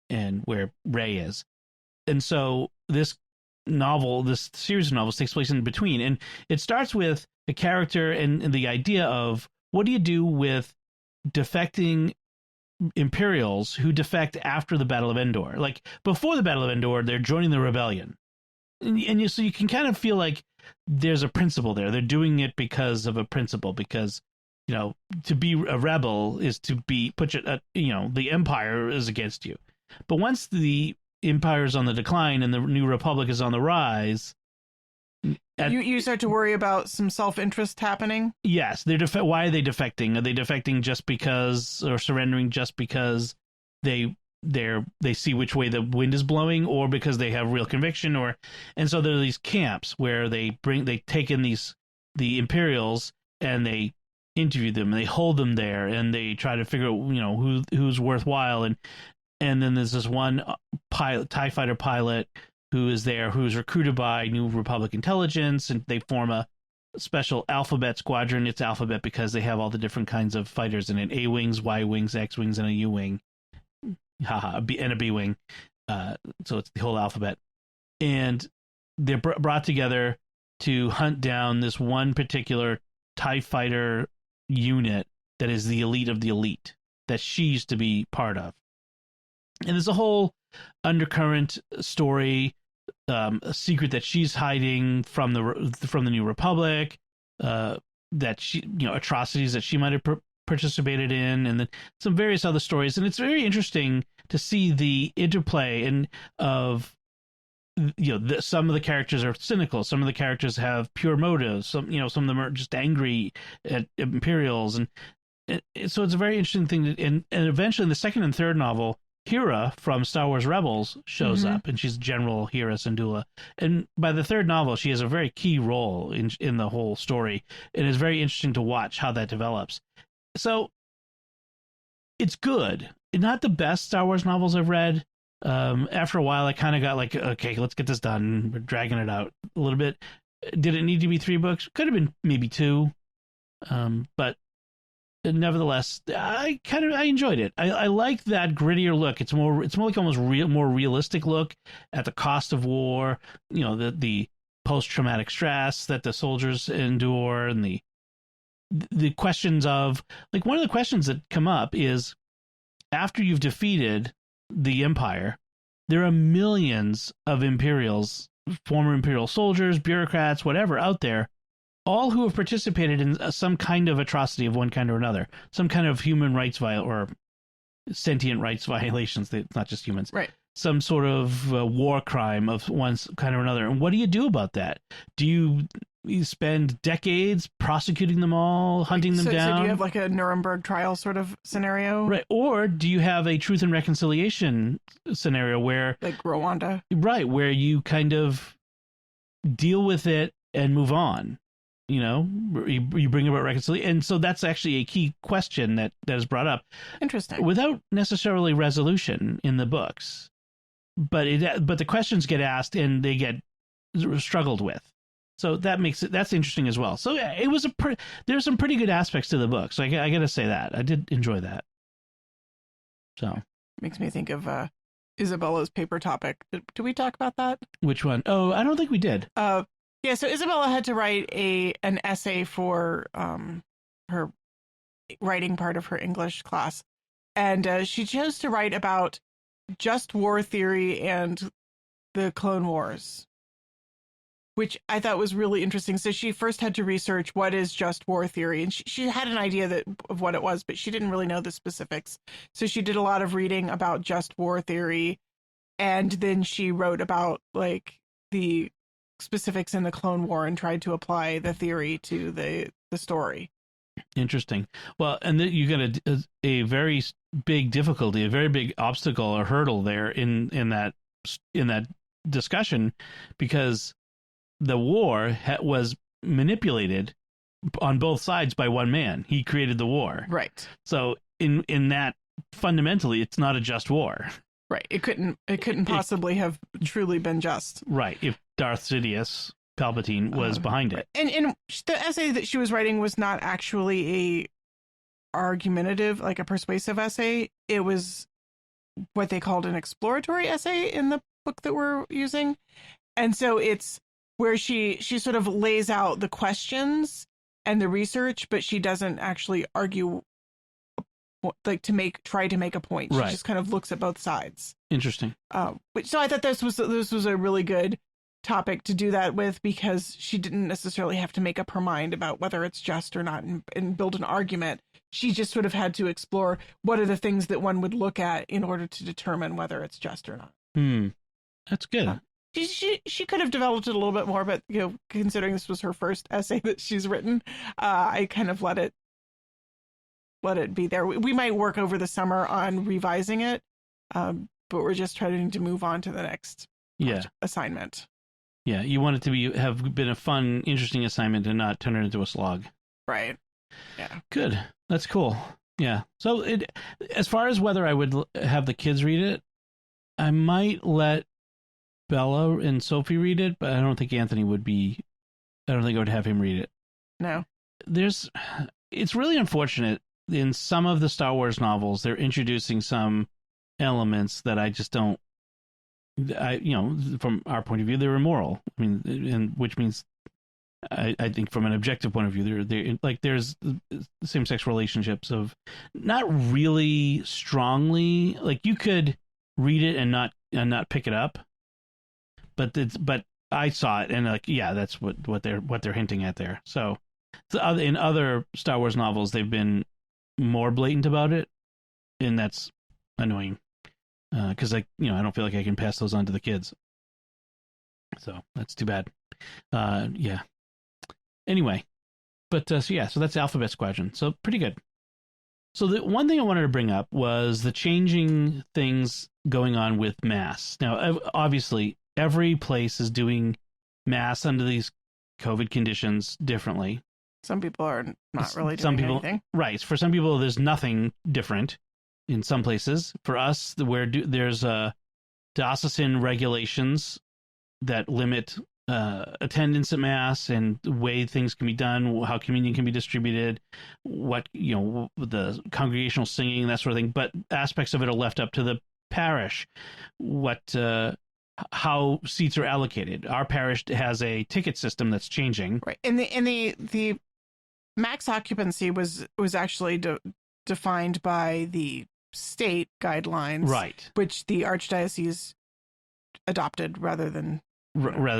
and where Rey is. And so this series of novels takes place in between, and it starts with a character and the idea of what do you do with defecting Imperials who defect after the Battle of Endor? Like before the Battle of Endor, they're joining the rebellion, so you can kind of feel like there's a principle there. They're doing it because of a principle, because to be a rebel is to be the Empire is against you. But once the Empire is on the decline and the New Republic is on the rise, you start to worry about some self-interest happening. Yes, why are they defecting? Are they defecting just because, or surrendering just because they see which way the wind is blowing, or because they have real conviction? And so there are these camps where they take in the Imperials and they interview them and they hold them there and they try to figure out who's worthwhile. And then there's this one TIE fighter pilot who is there, who's recruited by New Republic intelligence, and they form a special Alphabet Squadron. It's Alphabet because they have all the different kinds of fighters in it: A-Wings, Y-Wings, X-Wings, and a U-Wing. And a B-Wing. So it's the whole alphabet. And they're brought together to hunt down this one particular TIE fighter unit that is the elite of the elite, that she used to be part of. And there's a whole undercurrent story, a secret that she's hiding from the New Republic, that she, atrocities that she might have participated in, and then some various other stories. And it's very interesting to see the interplay of some of the characters are cynical, some of the characters have pure motives, some of them are just angry at Imperials, and so it's a very interesting thing. And eventually, in the second and third novel, Hera from Star Wars Rebels shows up, and she's General Hera Syndulla. And by the third novel, she has a very key role in the whole story, and it's very interesting to watch how that develops. So it's good. Not the best Star Wars novels I've read. After a while, I kind of got like, okay, let's get this done. We're dragging it out a little bit. Did it need to be 3 books? Could have been maybe 2. But nevertheless, I enjoyed it. I like that grittier look. It's more like almost more realistic look at the cost of war. You know, the post-traumatic stress that the soldiers endure, and the questions of, like, one of the questions that come up is, after you've defeated the Empire, there are millions of Imperials, former Imperial soldiers, bureaucrats, whatever, out there, all who have participated in some kind of atrocity of one kind or another, some kind of human rights or sentient rights violations. It's not just humans, right? Some sort of war crime of one kind or another. And what do you do about that? Do you spend decades prosecuting them all, hunting them down? So do you have like a Nuremberg trial sort of scenario? Right. Or do you have a truth and reconciliation scenario where... Like Rwanda. Right, where you kind of deal with it and move on. You know, you bring about reconciliation. And so that's actually a key question that is brought up. Interesting. Without necessarily resolution in the books. But the questions get asked and they get struggled with. So that's interesting as well. So yeah, there's some pretty good aspects to the book. So I got to say that. I did enjoy that. So. Makes me think of Isabella's paper topic. Did we talk about that? Which one? Oh, I don't think we did. Yeah, so Isabella had to write an essay for her writing part of her English class. And she chose to write about just war theory and the Clone Wars, which I thought was really interesting. So she first had to research what is just war theory. And she had an idea of what it was, but she didn't really know the specifics. So she did a lot of reading about just war theory. And then she wrote about like the specifics in the Clone War and tried to apply the theory to the story. Interesting. Well, and you got a very big difficulty, a very big obstacle or hurdle there in that discussion, because the war was manipulated on both sides by one man. He created the war. Right. So in that, fundamentally, it's not a just war. Right. It couldn't possibly have truly been just. Right. If Darth Sidious Palpatine was behind it. And the essay that she was writing was not actually a argumentative, like a persuasive essay. It was what they called an exploratory essay in the book that we're using. And so it's where she sort of lays out the questions and the research, but she doesn't actually argue, like try to make a point. She right. just kind of looks at both sides. Interesting. So I thought this was a really good topic to do that with, because she didn't necessarily have to make up her mind about whether it's just or not and build an argument. She just sort of had to explore what are the things that one would look at in order to determine whether it's just or not. That's good. She could have developed it a little bit more, but considering this was her first essay that she's written, I kind of let it be there. We might work over the summer on revising it, but we're just trying to move on to the next assignment. Yeah, you want it to have been a fun, interesting assignment and not turn it into a slog. Right. Yeah. Good. That's cool. Yeah. So as far as whether I would have the kids read it, I might let Bella and Sophie read it, but I don't think Anthony would be. I don't think I would have him read it. No. It's really unfortunate. In some of the Star Wars novels, they're introducing some elements that I just don't. From our point of view, they're immoral. I mean, and which means, I think from an objective point of view, there's same-sex relationships of not really strongly. Like, you could read it and not pick it up, but I saw it and that's what they're hinting at there. So in other Star Wars novels, they've been more blatant about it, and that's annoying. Because I don't feel like I can pass those on to the kids. So that's too bad. Yeah. Anyway, but so that's Alphabet Squadron. So pretty good. So the one thing I wanted to bring up was the changing things going on with Mass. Now, obviously, every place is doing Mass under these COVID conditions differently. Some people are not really Some doing people, anything. right? For some people, there's nothing different. In some places, for us, there's diocesan regulations that limit attendance at Mass and the way things can be done, how communion can be distributed, what, the congregational singing, that sort of thing. But aspects of it are left up to the parish. How seats are allocated. Our parish has a ticket system that's changing. Right. And the max occupancy was actually defined by the state guidelines, right? Which the archdiocese adopted rather than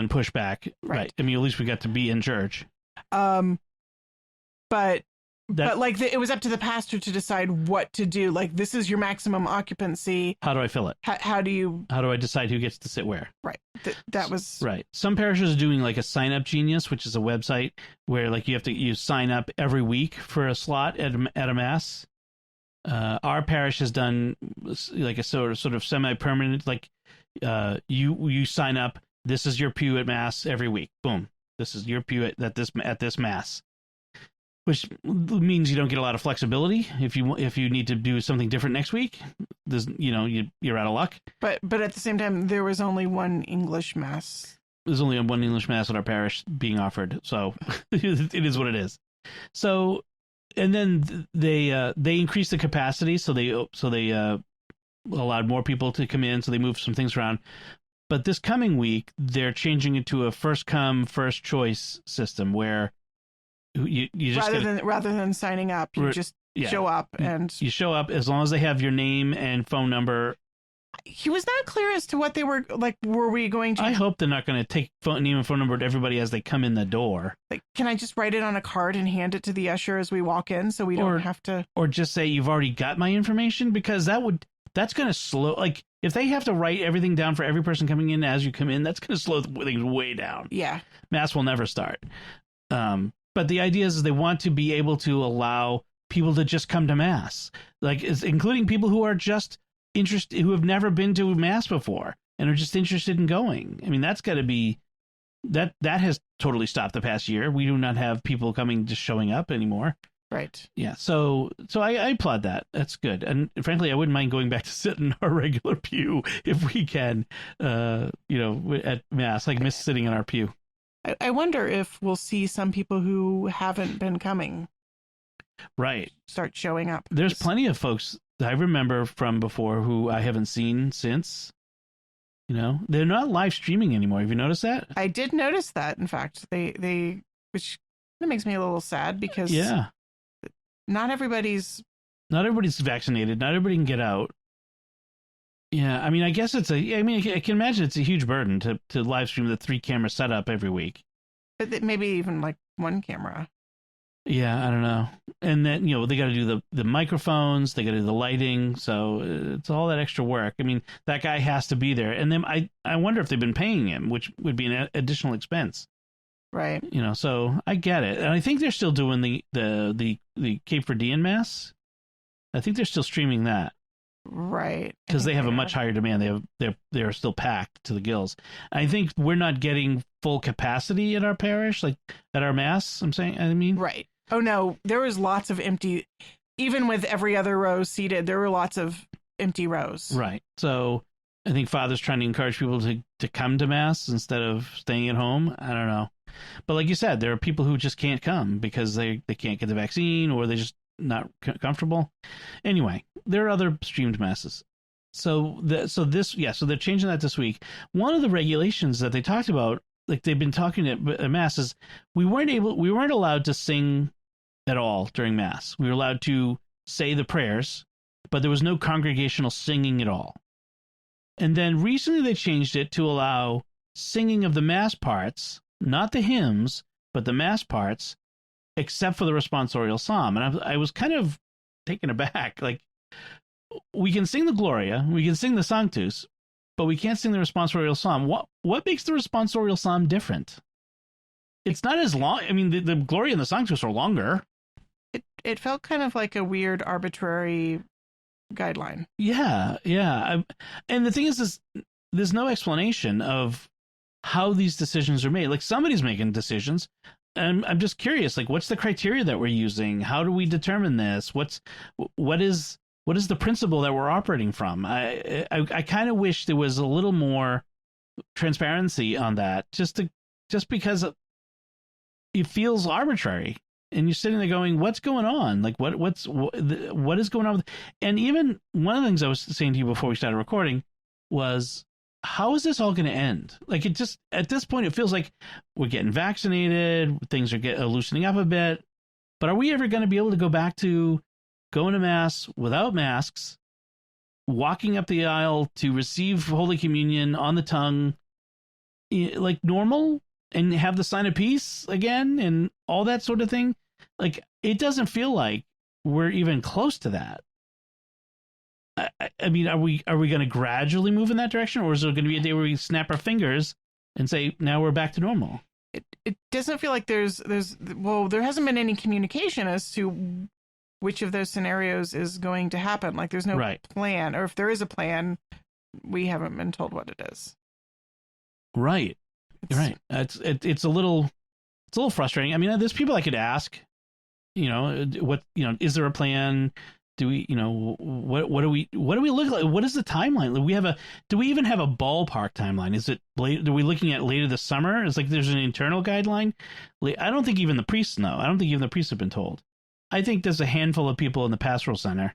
push back, right? I mean, at least we got to be in church. But like it was up to the pastor to decide what to do. Like, this is your maximum occupancy. How do I fill it? How do I decide who gets to sit where? Right. That was right. Some parishes are doing like a Sign Up Genius, which is a website where like you sign up every week for a slot at a Mass. Our parish has done like a sort of semi-permanent, like you sign up. This is your pew at Mass every week. Boom. This is your pew at this Mass, which means you don't get a lot of flexibility. If you need to do something different next week, you're out of luck. But at the same time, there was only one English Mass. There's only one English Mass at our parish being offered, so it is what it is. So. And then they increased the capacity, so they allowed more people to come in, so they moved some things around. But this coming week, they're changing it to a first come, first choice system where you just rather than signing up, you just show up, and you show up as long as they have your name and phone number. He was not clear as to what they were like. Were we going to? I hope they're not going to take name and phone number to everybody as they come in the door. Like, can I just write it on a card and hand it to the usher as we walk in, so we don't have to? Or just say you've already got my information, because that's going to slow. Like, if they have to write everything down for every person coming in as you come in, that's going to slow things way down. Yeah, Mass will never start. But the idea is they want to be able to allow people to just come to Mass, like including people who are just interested, who have never been to Mass before and are just interested in going. I mean, that's got to be that has totally stopped the past year. We do not have people coming just showing up anymore. Right. Yeah. So I applaud that. That's good. And frankly, I wouldn't mind going back to sit in our regular pew if we can, at Mass, like miss sitting in our pew. I wonder if we'll see some people who haven't been coming. Right. Start showing up. There's plenty of folks I remember from before who I haven't seen since. They're not live streaming anymore. Have you noticed that? I did notice that. In fact, which makes me a little sad, because not everybody's vaccinated. Not everybody can get out. Yeah, I mean, I guess I can imagine it's a huge burden to live stream the 3-camera setup every week. But maybe even like one camera. Yeah, I don't know. And then, they got to do the microphones, they got to do the lighting. So it's all that extra work. I mean, that guy has to be there. And then I wonder if they've been paying him, which would be an additional expense. Right. So I get it. And I think they're still doing the Cape Verdean Mass. I think they're still streaming that. Right. Because they have a much higher demand. They're still packed to the gills. I think we're not getting full capacity at our parish, like at our Mass, Right. Oh, no, there was lots of empty, even with every other row seated, there were lots of empty rows. Right. So I think Father's trying to encourage people to come to Mass instead of staying at home. I don't know. But like you said, there are people who just can't come because they can't get the vaccine, or they just not comfortable. Anyway, there are other streamed Masses. So they're changing that this week. One of the regulations that they talked about, like they've been talking at Mass, is we weren't allowed to sing at all during Mass. We were allowed to say the prayers, but there was no congregational singing at all. And then recently they changed it to allow singing of the Mass parts, not the hymns, but the Mass parts, except for the responsorial psalm. And I was kind of taken aback. Like, we can sing the Gloria, we can sing the Sanctus, but we can't sing the responsorial psalm. What makes the responsorial psalm different? It's not as long. I mean, the Gloria and the Sanctus are longer. it felt kind of like a weird arbitrary guideline. Yeah, yeah. And the thing is, there's no explanation of how these decisions are made. Like, somebody's making decisions. And I'm just curious, like, what's the criteria that we're using? How do we determine this? What is the principle that we're operating from? I kind of wish there was a little more transparency on that, just because it feels arbitrary, and you're sitting there going, what's going on? Like, what is going on? And even one of the things I was saying to you before we started recording was, how is this all going to end? Like, it just, at this point, it feels like we're getting vaccinated, things are loosening up a bit, but are we ever going to be able to go back to going to mass without masks, walking up the aisle to receive Holy Communion on the tongue, like normal, and have the sign of peace again and all that sort of thing? Like, it doesn't feel like we're even close to that. I mean, are we going to gradually move in that direction, or is there going to be a day where we snap our fingers and say, now we're back to normal? It doesn't feel like there hasn't been any communication as to which of those scenarios is going to happen. Like, there's no plan, or if there is a plan, we haven't been told what it is. Right. Right. It's a little frustrating. I mean, there's people I could ask, is there a plan? Do we, what do we look like? What is the timeline? Do we even have a ballpark timeline? Is it late? Are we looking at later this summer? It's like there's an internal guideline. I don't think even the priests know. I don't think even the priests have been told. I think there's a handful of people in the pastoral center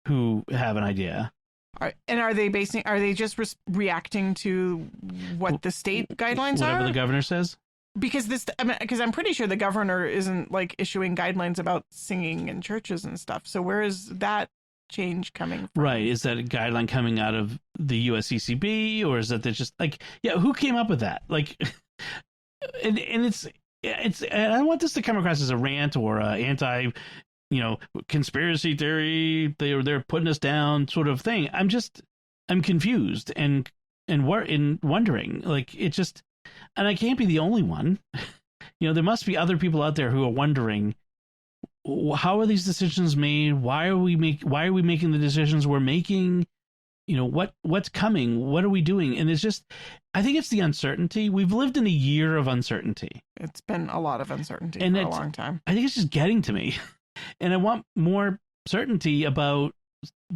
who have an idea. Are they just reacting to what the state guidelines Whatever are? the governor says? Because I'm pretty sure the governor isn't like issuing guidelines about singing in churches and stuff. So where is that change coming from? Right. Is that a guideline coming out of the USCCB, or is that they're just like, who came up with that? Like, and it's, and I don't want this to come across as a rant or a anti, conspiracy theory. They're putting us down sort of thing. I'm confused and wondering, like, it just. And I can't be the only one. There must be other people out there who are wondering, how are these decisions made? Why are we making the decisions we're making? What's coming? What are we doing? And it's just, I think it's the uncertainty. We've lived in a year of uncertainty. It's been a lot of uncertainty and for a long time. I think it's just getting to me. And I want more certainty about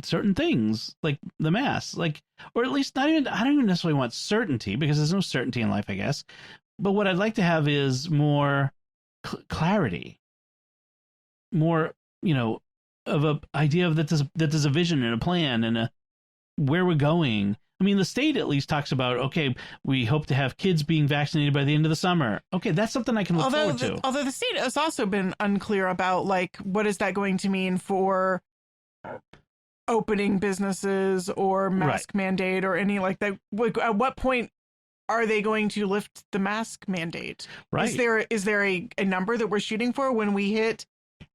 certain things, like the mass, or at least I don't even necessarily want certainty, because there's no certainty in life, I guess. But what I'd like to have is more clarity, more, of a idea of that there's a vision and a plan and where we're going. I mean, the state at least talks about, okay, we hope to have kids being vaccinated by the end of the summer. Okay, that's something I can look forward to. Although the state has also been unclear about, like, what is that going to mean for opening businesses or mask mandate or any like that. Like, at what point are they going to lift the mask mandate? Right. Is there a number that we're shooting for when we hit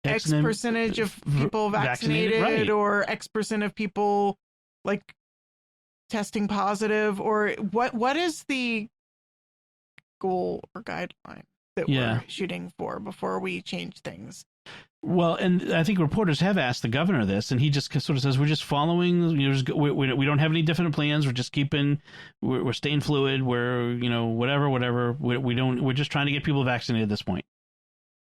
X percentage of people vaccinated right. or X percent of people like testing positive, or what is the goal or guideline that we're shooting for before we change things? Well, and I think reporters have asked the governor this, and he just sort of says, we're just following, we don't have any definite plans. We're just we're staying fluid. We're, whatever. We're just trying to get people vaccinated at this point.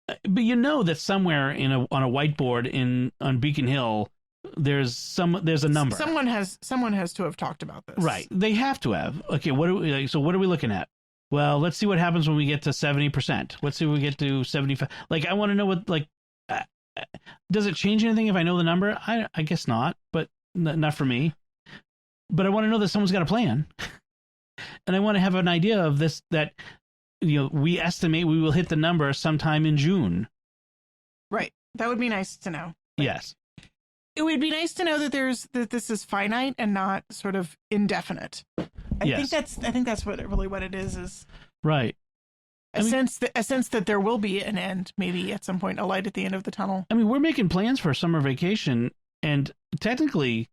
But that somewhere on a whiteboard on Beacon Hill, there's a number. Someone has to have talked about this. Right. They have to have. Okay. What are we looking at? Well, let's see what happens when we get to 70%. Let's see when we get to 75. Like, I want to know what, like, does it change anything if I know the number? I guess not, but not for me. But I want to know that someone's got a plan. And I want to have an idea of this, that, we estimate we will hit the number sometime in June. Right. That would be nice to know. Yes. It would be nice to know that this is finite and not sort of indefinite. I think that's what it is. Right. A sense that there will be an end, maybe at some point, a light at the end of the tunnel. I mean, we're making plans for a summer vacation, and technically,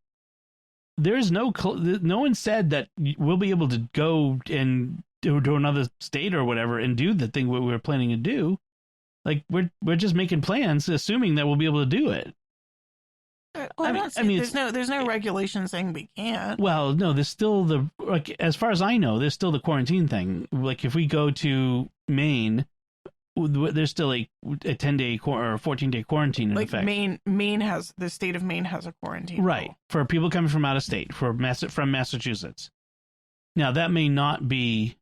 there's no one said that we'll be able to go and to another state or whatever and do the thing we were planning to do. Like we're just making plans, assuming that we'll be able to do it. There's no regulation saying we can't. Well, no, there's still as far as I know, there's still the quarantine thing. Like if we go to Maine, there's still a 10-day or 14-day quarantine in effect. The state of Maine has a quarantine. Right. Rule. For people coming from out of state, from Massachusetts. Now, that may not be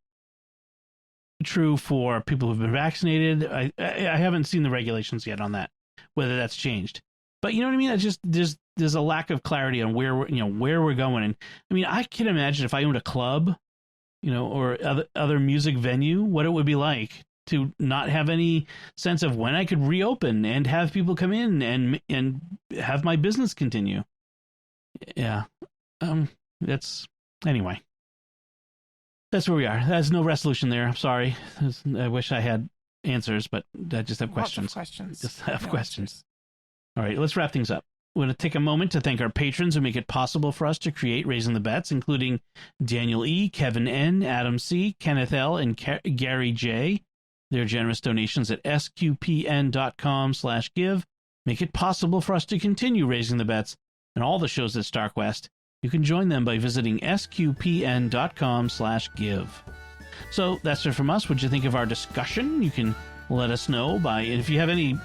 true for people who've been vaccinated. I haven't seen the regulations yet on that, whether that's changed. But you know what I mean? It's just there's a lack of clarity on where we're going. And I mean, I can imagine if I owned a club, or other music venue, what it would be like to not have any sense of when I could reopen and have people come in and have my business continue. Yeah. Anyway. That's where we are. There's no resolution there. I'm sorry. I wish I had answers, but I just have questions. Just have questions. Answers. All right, let's wrap things up. We're going to take a moment to thank our patrons who make it possible for us to create Raising the Bets, including Daniel E., Kevin N., Adam C., Kenneth L., and Gary J. Their generous donations at sqpn.com/give make it possible for us to continue Raising the Bets and all the shows at StarQuest. You can join them by visiting sqpn.com/give. So that's it from us. What'd you think of our discussion? You can let us know if you have any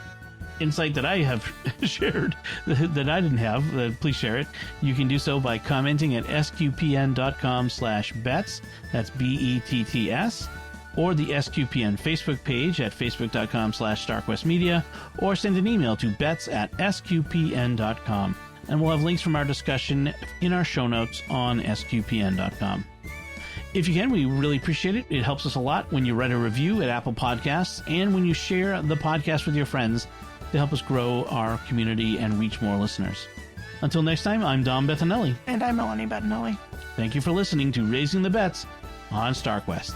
insight that I have shared that I didn't have, please share it. You can do so by commenting at sqpn.com/bets. That's BETTS. Or the SQPN Facebook page at facebook.com/StarQuestMedia, or send an email to bets@sqpn.com. And we'll have links from our discussion in our show notes on sqpn.com. If you can, we really appreciate it. It helps us a lot when you write a review at Apple Podcasts and when you share the podcast with your friends to help us grow our community and reach more listeners. Until next time, I'm Dom Bettinelli. And I'm Melanie Bettinelli. Thank you for listening to Raising the Bets on StarQuest.